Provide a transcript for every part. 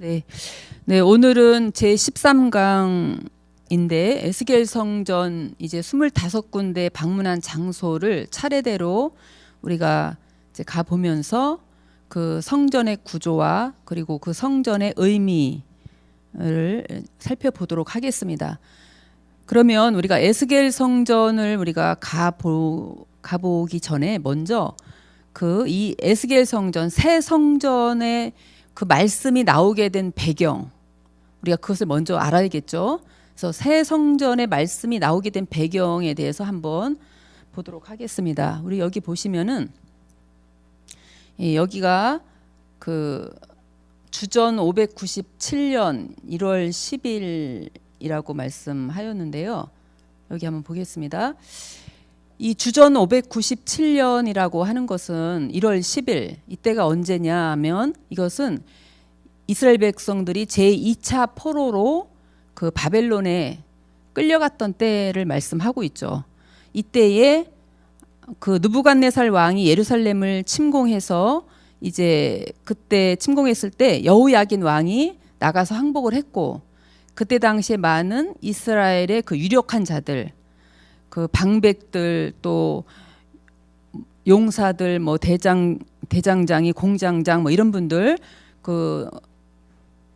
네. 네, 오늘은 제 13강인데 에스겔 성전 이제 25군데 방문한 장소를 차례대로 우리가 이제 가 보면서 그 성전의 구조와 그리고 그 성전의 의미를 살펴보도록 하겠습니다. 그러면 우리가 에스겔 성전을 우리가 가보기 전에 먼저 그 이 에스겔 성전, 새 성전의 그 말씀이 나오게 된 배경, 우리가 그것을 먼저 알아야겠죠. 그래서 새 성전의 말씀이 나오게 된 배경에 대해서 한번 보도록 하겠습니다. 우리 여기 보시면은 여기가 그 주전 597년 1월 10일이라고 말씀하였는데요. 여기 한번 보겠습니다. 이 주전 597년이라고 하는 것은 1월 10일, 이때가 언제냐 하면 이것은 이스라엘 백성들이 제2차 포로로 그 바벨론에 끌려갔던 때를 말씀하고 있죠. 이때에 그 느부갓네살 왕이 예루살렘을 침공해서 이제 그때 침공했을 때 여호야긴 왕이 나가서 항복을 했고, 그때 당시에 많은 이스라엘의 그 유력한 자들, 그 방백들, 또 용사들, 뭐 대장장이, 공장장, 뭐 이런 분들, 그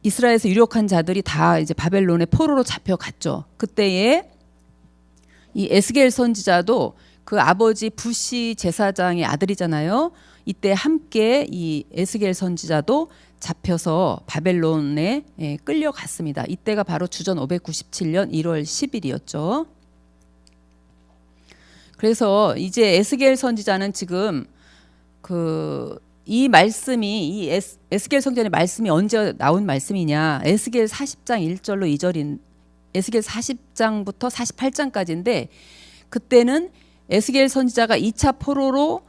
이스라엘에서 유력한 자들이 다 이제 바벨론의 포로로 잡혀갔죠. 그때에 이 에스겔 선지자도 그 아버지 부시 제사장의 아들이잖아요. 이때 함께 이 에스겔 선지자도 잡혀서 바벨론에 끌려갔습니다. 이때가 바로 주전 597년 1월 10일이었죠. 그래서 이제 에스겔 선지자는 지금 이 말씀이 이 에스겔 성전의 말씀이 언제 나온 말씀이냐? 에스겔 40장 1절로 2절인 에스겔 40장부터 48장까지인데, 그때는 에스겔 선지자가 2차 포로로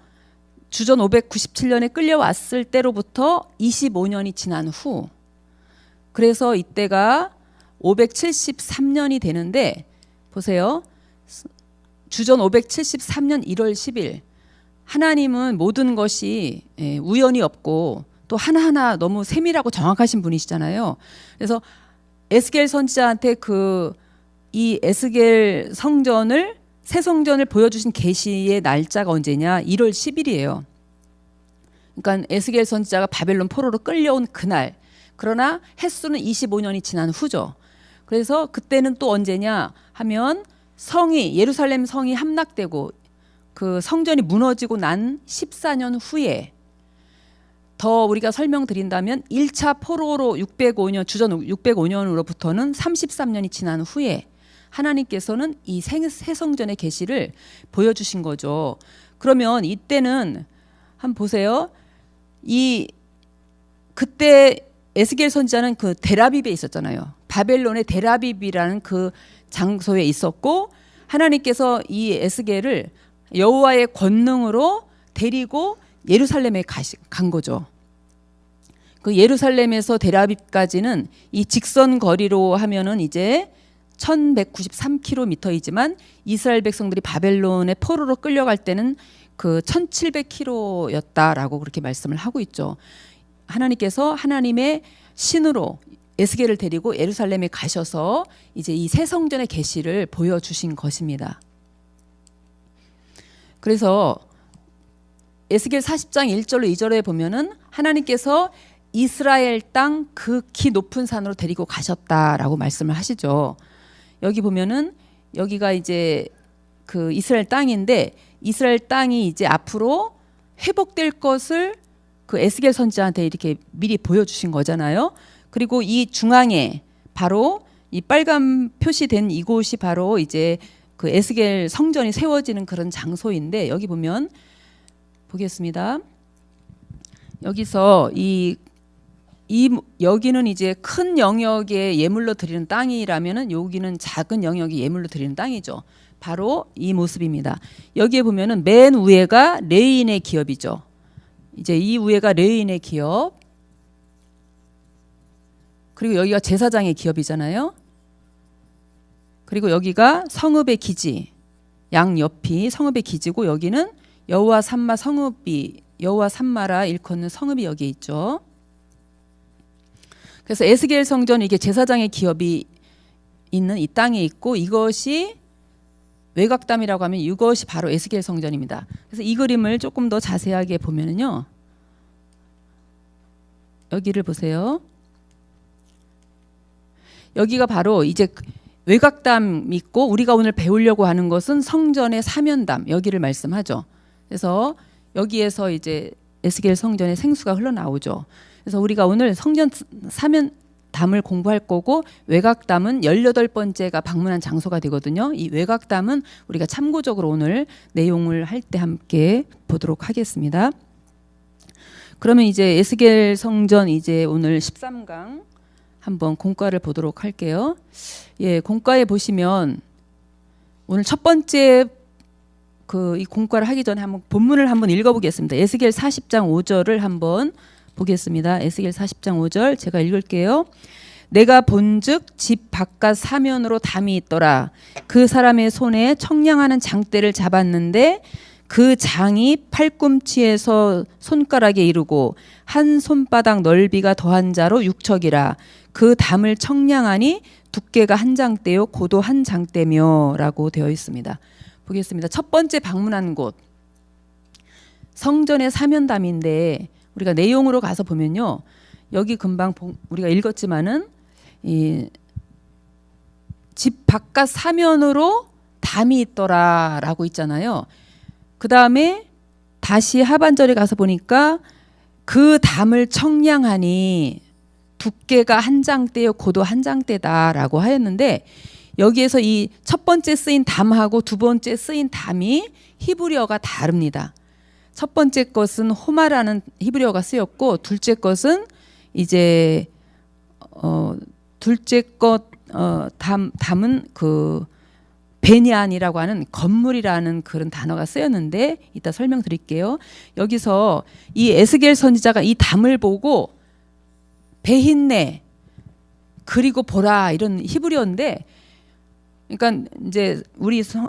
주전 597년에 끌려왔을 때로부터 25년이 지난 후, 그래서 이때가 573년이 되는데, 보세요. 주전 573년 1월 10일, 하나님은 모든 것이 우연이 없고 또 하나하나 너무 세밀하고 정확하신 분이시잖아요. 그래서 에스겔 선지자한테 이 에스겔 성전을, 새 성전을 보여주신 계시의 날짜가 언제냐? 1월 10일이에요. 그러니까 에스겔 선지자가 바벨론 포로로 끌려온 그날. 그러나 햇수는 25년이 지난 후죠. 그래서 그때는 또 언제냐 하면 예루살렘 성이 함락되고 그 성전이 무너지고 난 14년 후에, 더 우리가 설명드린다면 1차 포로로 605년, 주전 605년으로부터는 33년이 지난 후에 하나님께서는 이 새 성전의 계시를 보여주신 거죠. 그러면 이때는 한번 보세요. 그때 에스겔 선지자는 그 델아빕에 있었잖아요. 바벨론의 델아빕이라는 그 장소에 있었고, 하나님께서 이 에스겔을 여호와의 권능으로 데리고 예루살렘에 간 거죠. 그 예루살렘에서 델아빕까지는 이 직선 거리로 하면은 이제 1193km이지만 이스라엘 백성들이 바벨론의 포로로 끌려갈 때는 그 1700km였다라고 그렇게 말씀을 하고 있죠. 하나님께서 하나님의 신으로 에스겔을 데리고 예루살렘에 가셔서 이제 이 새 성전의 계시를 보여주신 것입니다. 그래서 에스겔 40장 1절로 2절에 보면은 하나님께서 이스라엘 땅 극히 높은 산으로 데리고 가셨다라고 말씀을 하시죠. 여기 보면은 여기가 이제 그 이스라엘 땅인데, 이스라엘 땅이 이제 앞으로 회복될 것을 그 에스겔 선지자한테 이렇게 미리 보여주신 거잖아요. 그리고 이 중앙에 바로 이 빨간 표시된 이곳이 바로 이제 그 에스겔 성전이 세워지는 그런 장소인데, 여기 보면 보겠습니다. 여기서 여기는 이제 큰 영역에 예물로 드리는 땅이라면은 여기는 작은 영역에 예물로 드리는 땅이죠. 바로 이 모습입니다. 여기에 보면은 맨 위에가 레위인의 기업이죠. 이제 이 위에가 레위인의 기업, 그리고 여기가 제사장의 기업이잖아요. 그리고 여기가 성읍의 기지, 양옆이 성읍의 기지고, 여기는 여호와 산마 성읍이, 여호와 산마라 일컫는 성읍이 여기 있죠. 그래서 에스겔 성전 이게 제사장의 기업이 있는 이 땅에 있고 이것이 외곽담이라고 하면 이것이 바로 에스겔 성전입니다. 그래서 이 그림을 조금 더 자세하게 보면은요. 여기를 보세요. 여기가 바로 이제 외곽담 있고 우리가 오늘 배우려고 하는 것은 성전의 사면담 여기를 말씀하죠. 그래서 여기에서 이제 에스겔 성전의 생수가 흘러나오죠. 그래서 우리가 오늘 성전 사면담을 공부할 거고 외곽담은 18번째가 방문한 장소가 되거든요. 이 외곽담은 우리가 참고적으로 오늘 내용을 할 때 함께 보도록 하겠습니다. 그러면 이제 에스겔 성전 이제 오늘 13강 한번 공과를 보도록 할게요. 예, 공과에 보시면 오늘 첫 번째 이 공과를 하기 전에 한번 본문을 한번 읽어보겠습니다. 에스겔 40장 5절을 한번 보겠습니다. 에스겔 40장 5절 제가 읽을게요. 내가 본즉 집 바깥 사면으로 담이 있더라. 그 사람의 손에 청량하는 장대를 잡았는데 그 장이 팔꿈치에서 손가락에 이르고 한 손바닥 넓이가 더한 자로 6척이라. 그 담을 청량하니 두께가 한 장대요 고도 한 장대며 라고 되어 있습니다. 보겠습니다. 첫 번째 방문한 곳 성전의 사면담인데 우리가 내용으로 가서 보면요. 여기 금방 우리가 읽었지만은 이 집 바깥 사면으로 담이 있더라라고 있잖아요. 그 다음에 다시 하반절에 가서 보니까 그 담을 청량하니 두께가 한 장대요 고도 한 장대다라고 하였는데 여기에서 이 첫 번째 쓰인 담하고 두 번째 쓰인 담이 히브리어가 다릅니다. 첫 번째 것은 호마라는 히브리어가 쓰였고 둘째 것은 이제 둘째 것 담은 그 베니안이라고 하는 건물이라는 그런 단어가 쓰였는데 이따 설명드릴게요. 여기서 이 에스겔 선지자가 이 담을 보고 베힌네 그리고 보라 이런 히브리어인데 그러니까 이제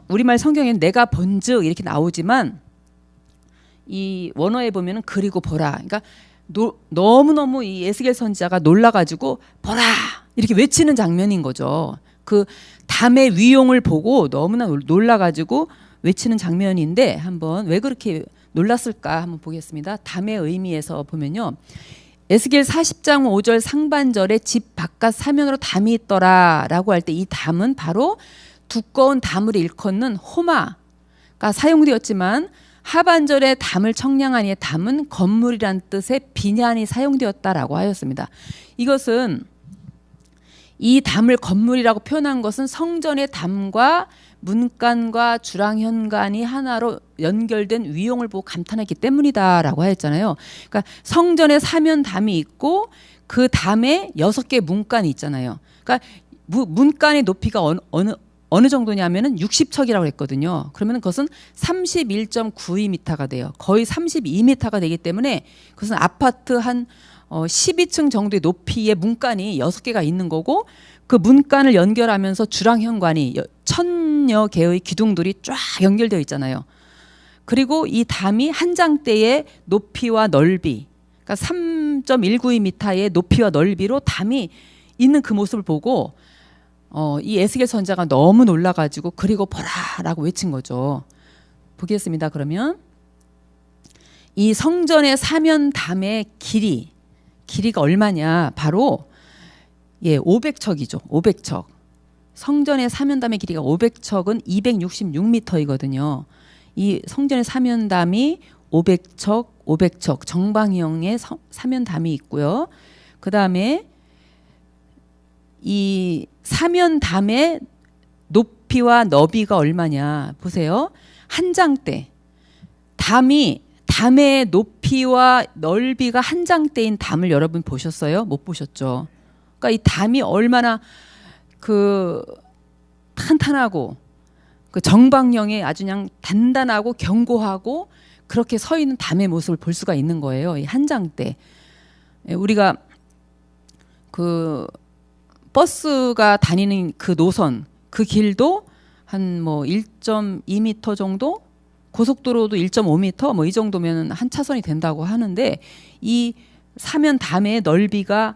우리말 성경에는 내가 본즉 이렇게 나오지만 이 원어에 보면은 그리고 보라. 그러니까 너무너무 이 에스겔 선지자가 놀라가지고 보라 이렇게 외치는 장면인 거죠. 그 담의 위용을 보고 너무나 놀라가지고 외치는 장면인데 한번 왜 그렇게 놀랐을까 한번 보겠습니다. 담의 의미에서 보면요. 에스겔 40장 5절 상반절에 집 바깥 사면으로 담이 있더라라고 할 때 이 담은 바로 두꺼운 담을 일컫는 호마가 사용되었지만 하반절에 담을 청량하니의 담은 건물이란 뜻의 비난이 사용되었다라고 하였습니다. 이것은 이 담을 건물이라고 표현한 것은 성전의 담과 문간과 주랑현관이 하나로 연결된 위용을 보고 감탄했기 때문이다라고 하였잖아요. 그러니까 성전에 사면 담이 있고 그 담에 6개의 문간이 있잖아요. 그러니까 문간의 높이가 어느 정도냐면은 60척이라고 했거든요. 그러면 그것은 31.92m가 돼요. 거의 32m가 되기 때문에 그것은 아파트 한 12층 정도의 높이의 문간이 6개가 있는 거고 그 문간을 연결하면서 주랑현관이 1000여 개의 기둥들이 쫙 연결되어 있잖아요. 그리고 이 담이 한 장대의 높이와 넓이 그러니까 3.192m의 높이와 넓이로 담이 있는 그 모습을 보고 이 에스겔 선지자가 너무 놀라가지고 그리고 보라라고 외친 거죠. 보겠습니다. 그러면 이 성전의 사면담의 길이가 얼마냐? 바로 500척이죠. 500척. 성전의 사면담의 길이가 500척은 266m이거든요. 이 성전의 사면담이 500척 정방형의 사면담이 있고요. 그 다음에 이 사면담의 높이와 너비가 얼마냐 보세요. 한 장대 담의 높이와 넓이가 한 장대인 담을 여러분 보셨어요? 못 보셨죠? 그러니까 이 담이 얼마나 그 탄탄하고 그 정방형의 아주 그냥 단단하고 견고하고 그렇게 서 있는 담의 모습을 볼 수가 있는 거예요. 이 한 장대. 우리가 그 버스가 다니는 그 노선, 그 길도 한 뭐 1.2m 정도, 고속도로도 1.5m 뭐 이 정도면 한 차선이 된다고 하는데 이 사면 담의 넓이가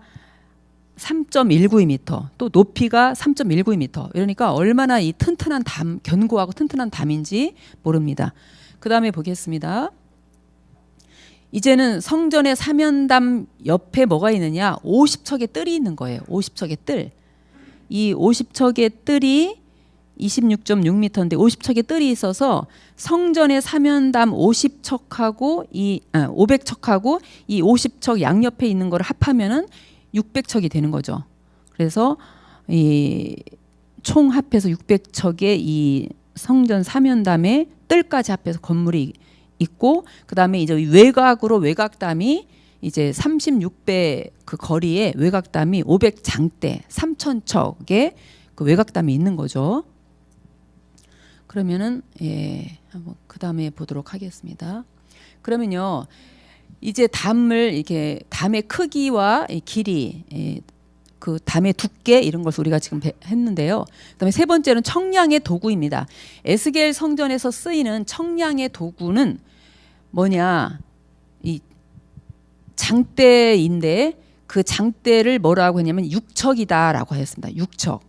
3.192m, 또 높이가 3.192m. 이러니까 얼마나 이 튼튼한 담, 견고하고 튼튼한 담인지 모릅니다. 그 다음에 보겠습니다. 이제는 성전의 사면담 옆에 뭐가 있느냐? 50척의 뜰이 있는 거예요. 50척의 뜰. 이 50척의 뜰이 26.6m인데 50척의 뜰이 있어서 성전의 사면담 50척하고 500척하고 이 50척 양옆에 있는 거를 합하면은 600척이 되는 거죠. 그래서 이 총 합해서 600척의 이 성전 사면담에 뜰까지 합해서 건물이 있고, 그 다음에 이제 외곽으로 외곽담이 이제 36배 그 거리에 외곽담이 500장대 3,000척의 그 외곽담이 있는 거죠. 그러면은 한번 그 다음에 보도록 하겠습니다. 그러면요, 이제 담을 이렇게 담의 크기와 길이, 그 담의 두께 이런 것을 우리가 지금 했는데요. 그다음에 세 번째는 청량의 도구입니다. 에스겔 성전에서 쓰이는 청량의 도구는 뭐냐? 이 장대인데 그 장대를 뭐라고 했냐면 육척이다라고 하였습니다. 육척.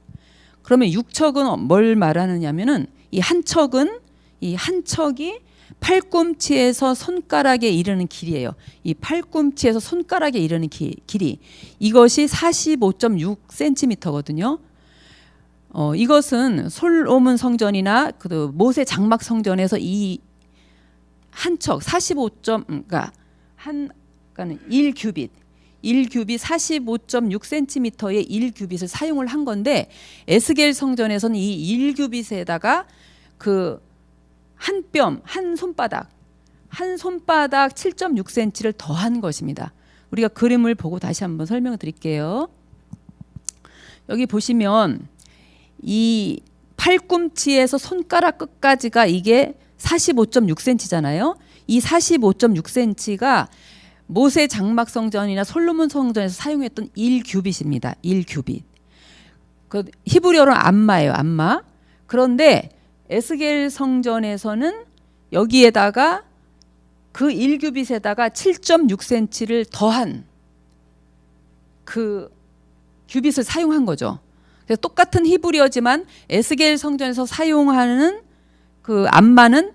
그러면 육척은 뭘 말하느냐면은 이 한 척이 팔꿈치에서 손가락에 이르는 길이에요. 이 팔꿈치에서 손가락에 이르는 길이 이것이 45.6cm거든요. 이것은 솔로몬 성전이나 그 모세 장막 성전에서 이 한 척 45.그러니까 그러니까는 1규빗 45.6cm의 1규빗을 사용을 한 건데, 에스겔 성전에서는 이 1규빗에다가 그 한 뼘, 한 손바닥 7.6cm를 더한 것입니다. 우리가 그림을 보고 다시 한번 설명을 드릴게요. 여기 보시면 이 팔꿈치에서 손가락 끝까지가 이게 45.6cm잖아요. 이 45.6cm가 모세 장막 성전이나 솔로몬 성전에서 사용했던 1규빗입니다. 1규빗. 그 히브리어로는 암마예요. 암마. 그런데 에스겔 성전에서는 여기에다가 그 1규빗에다가 7.6cm를 더한 그 규빗을 사용한 거죠. 그래서 똑같은 히브리어지만 에스겔 성전에서 사용하는 그 암마는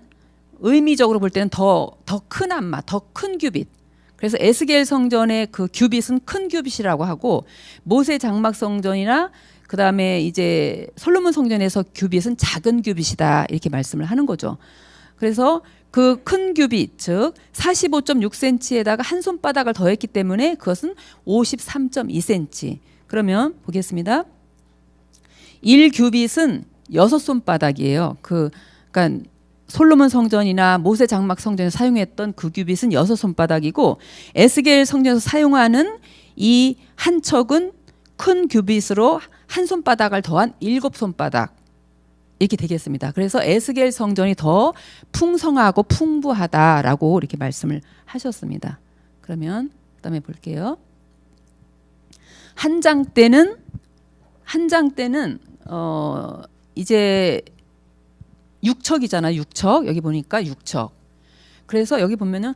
의미적으로 볼 때는 더 큰 암마, 더 큰 규빗. 그래서 에스겔 성전의 그 규빗은 큰 규빗이라고 하고, 모세 장막 성전이나 그 다음에 이제 솔로몬 성전에서 규빗은 작은 규빗이다, 이렇게 말씀을 하는 거죠. 그래서 그 큰 규빗, 즉 45.6cm에다가 한 손바닥을 더했기 때문에 그것은 53.2cm. 그러면 보겠습니다. 1규빗은 6손바닥이에요. 그러니까 솔로몬 성전이나 모세 장막 성전에서 사용했던 그 규빗은 6손바닥이고, 에스겔 성전에서 사용하는 이 한 척은 큰 규빗으로 한 손바닥을 더한 7손바닥 이렇게 되겠습니다. 그래서 에스겔 성전이 더 풍성하고 풍부하다라고 이렇게 말씀을 하셨습니다. 그러면 그다음에 볼게요. 한 장대는 이제 6척이잖아. 6척. 여기 보니까 6척. 그래서 여기 보면은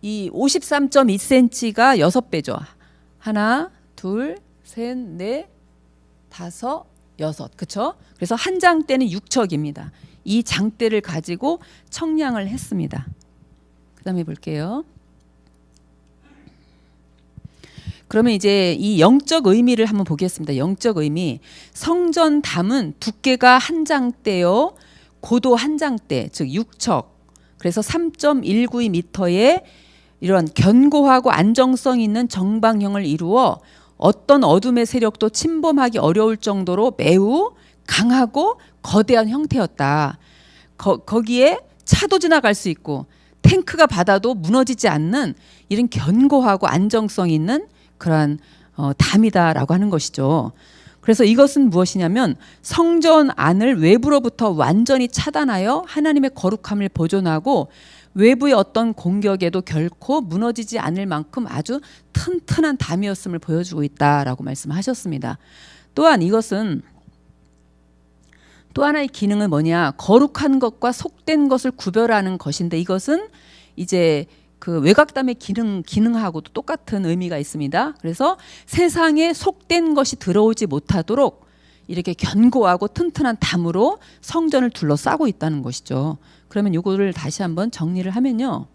이 53.2cm가 6배죠. 하나, 둘, 셋, 넷, 다섯, 여섯. 그렇죠? 그래서 한 장대는 6척입니다. 이 장대를 가지고 청량을 했습니다. 그다음에 볼게요. 그러면 이제 이 영적 의미를 한번 보겠습니다. 영적 의미. 성전 담은 두께가 한 장대요. 고도 한 장대, 즉 6척. 그래서 3.192m의 이런 견고하고 안정성 있는 정방형을 이루어 어떤 어둠의 세력도 침범하기 어려울 정도로 매우 강하고 거대한 형태였다. 거기에 차도 지나갈 수 있고 탱크가 받아도 무너지지 않는 이런 견고하고 안정성 있는 그러한 담이다라고 하는 것이죠. 그래서 이것은 무엇이냐면 성전 안을 외부로부터 완전히 차단하여 하나님의 거룩함을 보존하고 외부의 어떤 공격에도 결코 무너지지 않을 만큼 아주 튼튼한 담이었음을 보여주고 있다라고 말씀하셨습니다. 또한 이것은 또 하나의 기능은 뭐냐? 거룩한 것과 속된 것을 구별하는 것인데, 이것은 이제 그 외곽담의 기능하고도 똑같은 의미가 있습니다. 그래서 세상에 속된 것이 들어오지 못하도록 이렇게 견고하고 튼튼한 담으로 성전을 둘러싸고 있다는 것이죠. 그러면 이거를 다시 한번 정리를 하면요.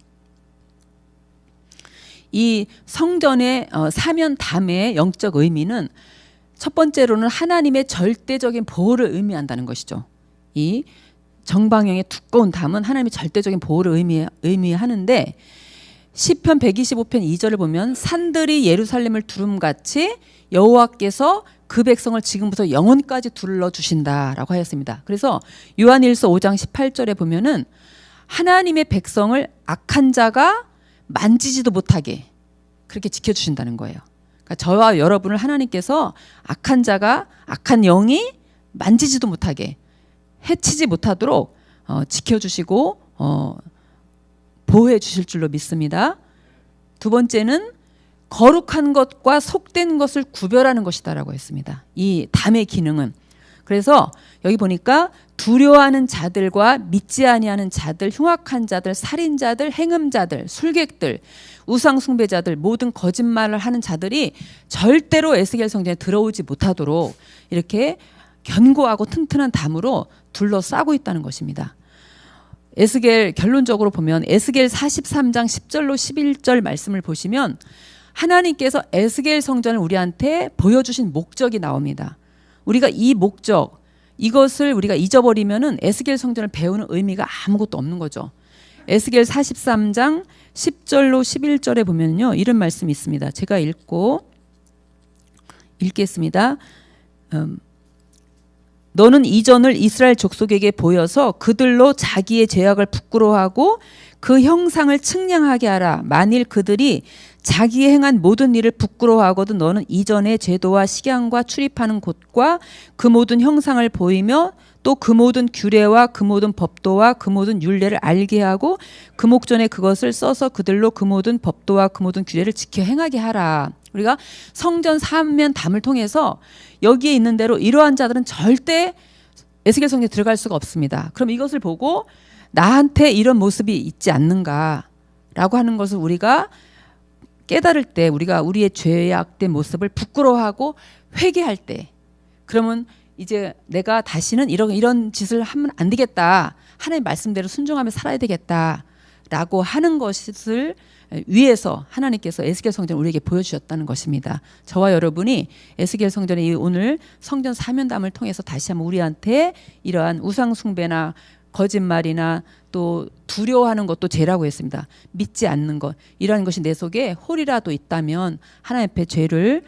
이 성전의 사면담의 영적 의미는 첫 번째로는 하나님의 절대적인 보호를 의미한다는 것이죠. 이 정방형의 두꺼운 담은 하나님의 절대적인 보호를 의미하는데 시편 125편 2절을 보면 산들이 예루살렘을 두름같이 여호와께서 그 백성을 지금부터 영원까지 둘러주신다라고 하였습니다. 그래서 요한일서 5장 18절에 보면은 하나님의 백성을 악한 자가 만지지도 못하게 그렇게 지켜주신다는 거예요. 그러니까 저와 여러분을 하나님께서 악한 자가, 악한 영이 만지지도 못하게, 해치지 못하도록 지켜주시고 보호해 주실 줄로 믿습니다. 두 번째는 거룩한 것과 속된 것을 구별하는 것이다라고 했습니다. 이 담의 기능은. 그래서 여기 보니까 두려워하는 자들과 믿지 아니하는 자들, 흉악한 자들, 살인자들, 행음자들, 술객들, 우상숭배자들, 모든 거짓말을 하는 자들이 절대로 에스겔 성전에 들어오지 못하도록 이렇게 견고하고 튼튼한 담으로 둘러싸고 있다는 것입니다. 에스겔 결론적으로 보면 에스겔 43장 10절로 11절 말씀을 보시면 하나님께서 에스겔 성전을 우리한테 보여주신 목적이 나옵니다. 우리가 이 목적, 이것을 우리가 잊어버리면은 에스겔 성전을 배우는 의미가 아무것도 없는 거죠. 에스겔 43장 10절로 11절에 보면요, 이런 말씀이 있습니다. 제가 읽겠습니다. 너는 이 전을 이스라엘 족속에게 보여서 그들로 자기의 죄악을 부끄러워하고 그 형상을 측량하게 하라. 만일 그들이 자기의 행한 모든 일을 부끄러워하거든 너는 이전의 제도와 식양과 출입하는 곳과 그 모든 형상을 보이며 또 그 모든 규례와 그 모든 법도와 그 모든 율례를 알게 하고 그 목전에 그것을 써서 그들로 그 모든 법도와 그 모든 규례를 지켜 행하게 하라. 우리가 성전 사면담을 통해서 여기에 있는 대로 이러한 자들은 절대 에스겔 성전에 들어갈 수가 없습니다. 그럼 이것을 보고 나한테 이런 모습이 있지 않는가라고 하는 것을 우리가 깨달을 때, 우리가 우리의 죄악된 모습을 부끄러워하고 회개할 때, 그러면 이제 내가 다시는 이런 짓을 하면 안 되겠다, 하나님 말씀대로 순종하며 살아야 되겠다라고 하는 것을 위해서 하나님께서 에스겔 성전을 우리에게 보여주셨다는 것입니다. 저와 여러분이 에스겔 성전의 오늘 성전 사면담을 통해서 다시 한번 우리한테 이러한 우상 숭배나 거짓말이나 또 두려워하는 것도 죄라고 했습니다. 믿지 않는 것, 이러한 것이 내 속에 홀이라도 있다면 하나님 앞에 죄를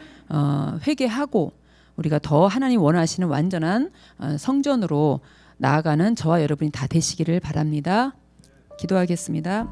회개하고 우리가 더 하나님 원하시는 완전한 성전으로 나아가는 저와 여러분이 다 되시기를 바랍니다. 기도하겠습니다.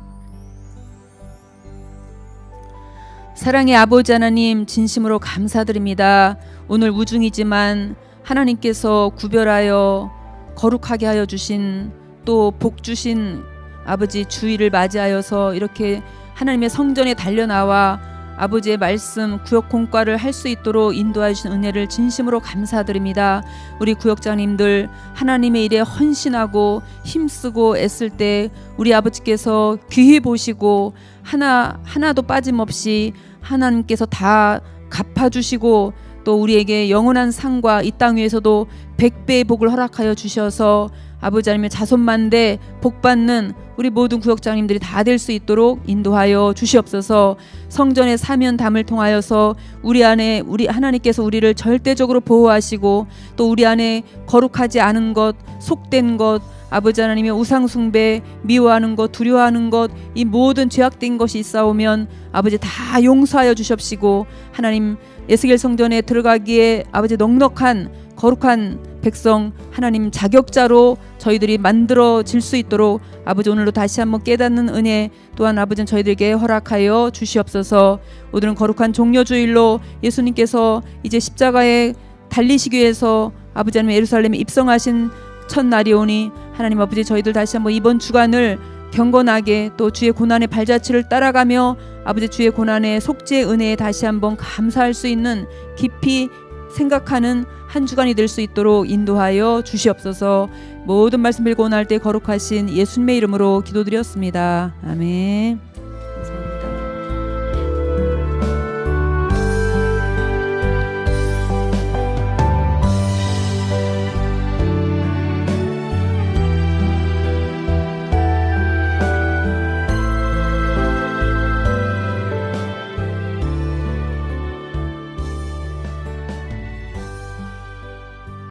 사랑의 아버지 하나님, 진심으로 감사드립니다. 오늘 우중이지만 하나님께서 구별하여 거룩하게 하여 주신, 또 복 주신 아버지 주일을 맞이하여서 이렇게 하나님의 성전에 달려나와 아버지의 말씀 구역 공과를 할 수 있도록 인도해 주신 은혜를 진심으로 감사드립니다. 우리 구역장님들 하나님의 일에 헌신하고 힘쓰고 애쓸 때 우리 아버지께서 귀히 보시고 하나도 빠짐없이 하나님께서 다 갚아주시고 또 우리에게 영원한 상과 이 땅 위에서도 100배의 복을 허락하여 주셔서 아버지 하나님의 자손만대 복받는 우리 모든 구역장님들이 다 될 수 있도록 인도하여 주시옵소서. 성전의 사면담을 통하여서 우리 안에 우리 하나님께서 우리를 절대적으로 보호하시고 또 우리 안에 거룩하지 않은 것, 속된 것, 아버지 하나님의 우상숭배, 미워하는 것, 두려워하는 것, 이 모든 죄악된 것이 있사오면 아버지 다 용서하여 주십시고 하나님 에스겔 성전에 들어가기에 아버지 넉넉한 거룩한 백성 하나님 자격자로 저희들이 만들어질 수 있도록 아버지 오늘도 다시 한번 깨닫는 은혜 또한 아버지는 저희들에게 허락하여 주시옵소서. 오늘은 거룩한 종려주일로 예수님께서 이제 십자가에 달리시기 위해서 아버지 하나님 예루살렘에 입성하신 첫날이 오니 하나님 아버지 저희들 다시 한번 이번 주간을 경건하게 또 주의 고난의 발자취를 따라가며 아버지 주의 고난의 속죄의 은혜에 다시 한번 감사할 수 있는 깊이 생각하는 한 주간이 될 수 있도록 인도하여 주시옵소서. 모든 말씀 빌고 원할 때 거룩하신 예수님의 이름으로 기도드렸습니다. 아멘.